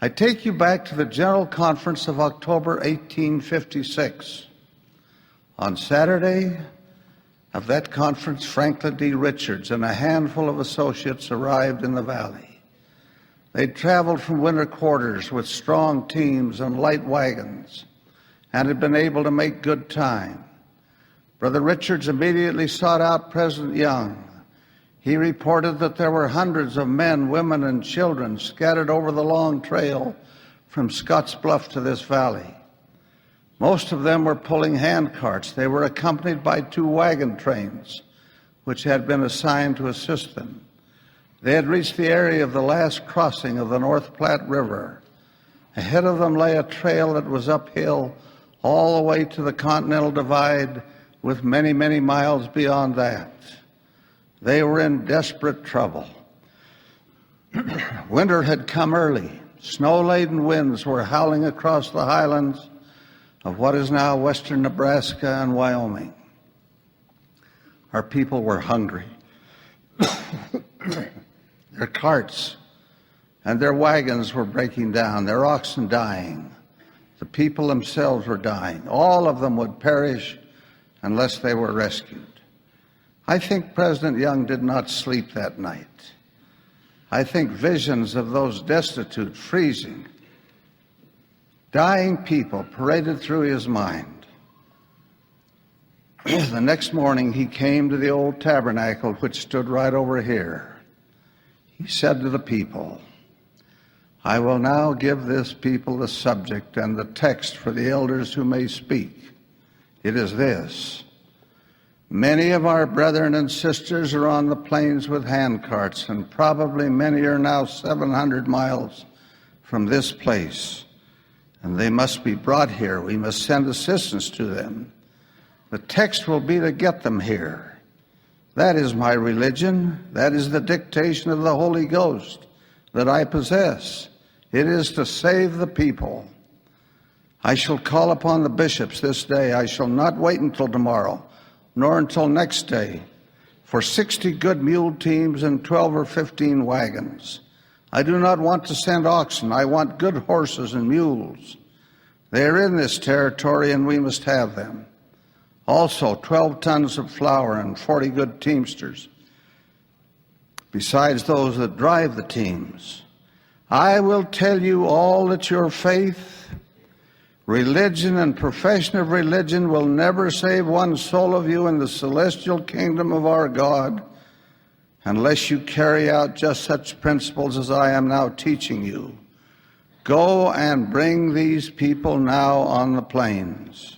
I take you back to the General Conference of October 1856. On Saturday of that conference, Franklin D. Richards and a handful of associates arrived in the valley. They'd traveled from winter quarters with strong teams and light wagons and had been able to make good time. Brother Richards immediately sought out President Young. He reported that there were hundreds of men, women, and children scattered over the long trail from Scotts Bluff to this valley. Most of them were pulling handcarts. They were accompanied by 2 wagon trains, which had been assigned to assist them. They had reached the area of the last crossing of the North Platte River. Ahead of them lay a trail that was uphill all the way to the Continental Divide, with many, many miles beyond that. They were in desperate trouble. Winter had come early. Snow-laden winds were howling across the highlands of what is now western Nebraska and Wyoming. Our people were hungry. Their carts and their wagons were breaking down, their oxen dying. The people themselves were dying. All of them would perish unless they were rescued. I think President Young did not sleep that night. I think visions of those destitute, freezing, dying people paraded through his mind. The next morning he came to the old tabernacle which stood right over here. He said to the people, "I will now give this people the subject and the text for the elders who may speak. It is this: many of our brethren and sisters are on the plains with handcarts, and probably many are now 700 miles from this place, and they must be brought here. We must send assistance to them. The text will be to get them here. That is my religion. That is the dictation of the Holy Ghost that I possess. It is to save the people. I shall call upon the bishops this day. I shall not wait until tomorrow, nor until next day, for 60 good mule teams and 12 or 15 wagons. I do not want to send oxen. I want good horses and mules. They are in this territory, and we must have them. Also, 12 tons of flour and 40 good teamsters, besides those that drive the teams. I will tell you all that your faith, religion, and profession of religion will never save one soul of you in the celestial kingdom of our God unless you carry out just such principles as I am now teaching you. Go and bring these people now on the plains."